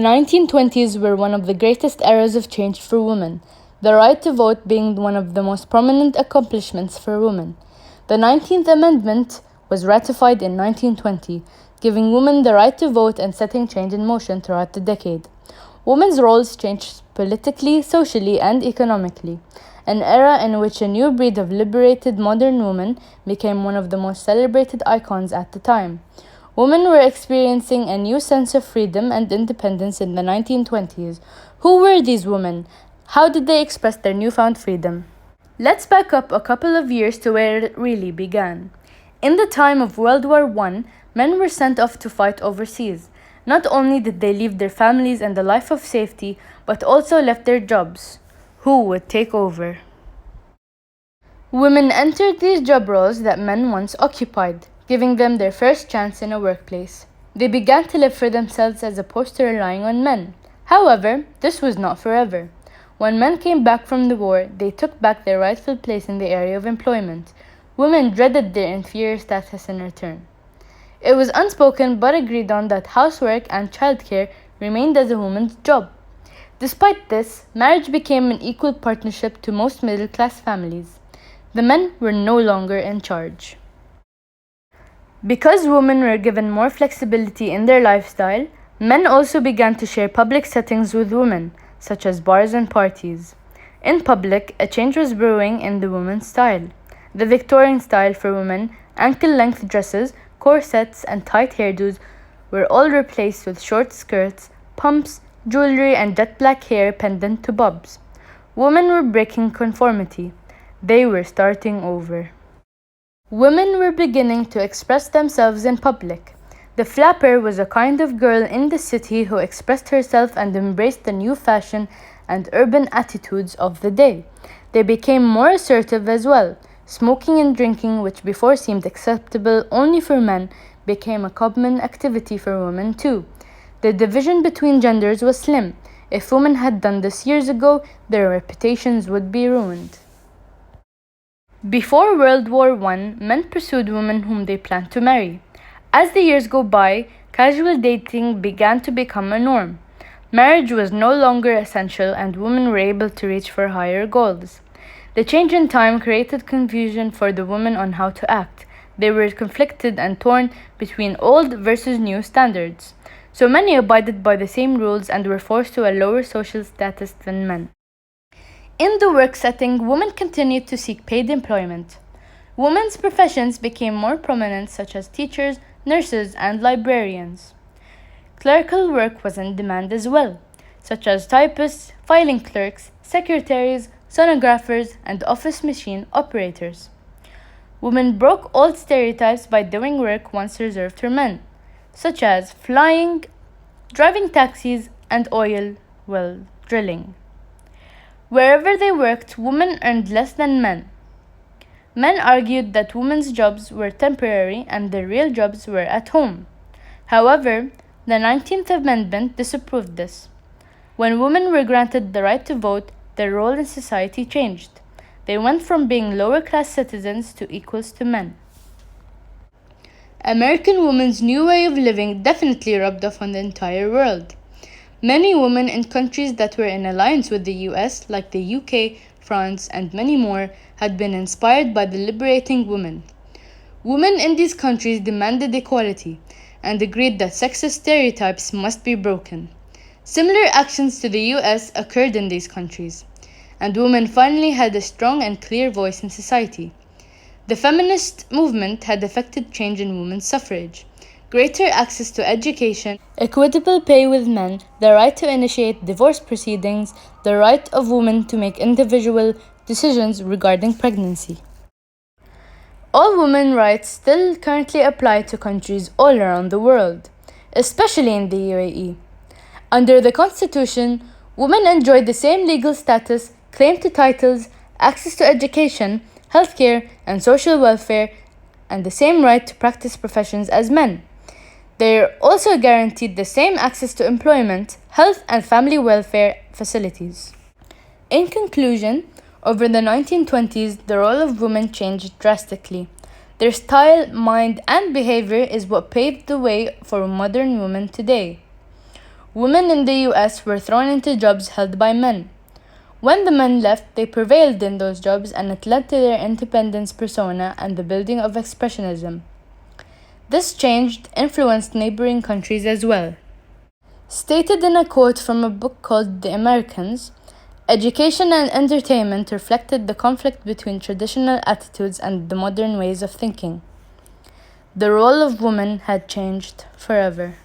The 1920s were one of the greatest eras of change for women, the right to vote being one of the most prominent accomplishments for women. The 19th Amendment was ratified in 1920, giving women the right to vote and setting change in motion throughout the decade. Women's roles changed politically, socially, and economically, an era in which a new breed of liberated modern women became one of the most celebrated icons at the time. Women were experiencing a new sense of freedom and independence in the 1920s. Who were these women? How did they express their newfound freedom? Let's back up a couple of years to where it really began. In the time of World War I, men were sent off to fight overseas. Not only did they leave their families and a life of safety, but also left their jobs. Who would take over? Women entered these job roles that men once occupied, giving them their first chance in a workplace. They began to live for themselves as opposed to relying on men. However, this was not forever. When men came back from the war, they took back their rightful place in the area of employment. Women dreaded their inferior status in return. It was unspoken but agreed on that housework and childcare remained as a woman's job. Despite this, marriage became an equal partnership to most middle-class families. The men were no longer in charge. Because women were given more flexibility in their lifestyle, men also began to share public settings with women, such as bars and parties. In public, a change was brewing in the women's style. The Victorian style for women, ankle-length dresses, corsets, and tight hairdos were all replaced with short skirts, pumps, jewelry, and jet black hair pendant to bobs. Women were breaking conformity. They were starting over. Women were beginning to express themselves in public. The flapper was a kind of girl in the city who expressed herself and embraced the new fashion and urban attitudes of the day. They became more assertive as well. Smoking and drinking, which before seemed acceptable only for men, became a common activity for women too. The division between genders was slim. If women had done this years ago, their reputations would be ruined. Before World War I, men pursued women whom they planned to marry. As the years go by, casual dating began to become a norm. Marriage was no longer essential and women were able to reach for higher goals. The change in time created confusion for the women on how to act. They were conflicted and torn between old versus new standards. So many abided by the same rules and were forced to a lower social status than men. In the work setting, women continued to seek paid employment. Women's professions became more prominent, such as teachers, nurses, and librarians. Clerical work was in demand as well, such as typists, filing clerks, secretaries, sonographers, and office machine operators. Women broke old stereotypes by doing work once reserved for men, such as flying, driving taxis, and oil well drilling. Wherever they worked, women earned less than men. Men argued that women's jobs were temporary and their real jobs were at home. However, the 19th Amendment disapproved this. When women were granted the right to vote, their role in society changed. They went from being lower-class citizens to equals to men. American women's new way of living definitely rubbed off on the entire world. Many women in countries that were in alliance with the US, like the UK, France, and many more, had been inspired by the liberating women. Women in these countries demanded equality and agreed that sexist stereotypes must be broken. Similar actions to the US occurred in these countries, and women finally had a strong and clear voice in society. The feminist movement had effected change in women's suffrage, greater access to education, equitable pay with men, the right to initiate divorce proceedings, the right of women to make individual decisions regarding pregnancy. All women rights still currently apply to countries all around the world, especially in the UAE. Under the Constitution, women enjoy the same legal status, claim to titles, access to education, healthcare, and social welfare, and the same right to practice professions as men. They are also guaranteed the same access to employment, health, and family welfare facilities. In conclusion, over the 1920s, the role of women changed drastically. Their style, mind, and behavior is what paved the way for modern women today. Women in the US were thrown into jobs held by men. When the men left, they prevailed in those jobs, and it led to their independence persona and the building of expressionism. This change influenced neighboring countries as well. Stated in a quote from a book called The Americans, education and entertainment reflected the conflict between traditional attitudes and the modern ways of thinking. The role of women had changed forever.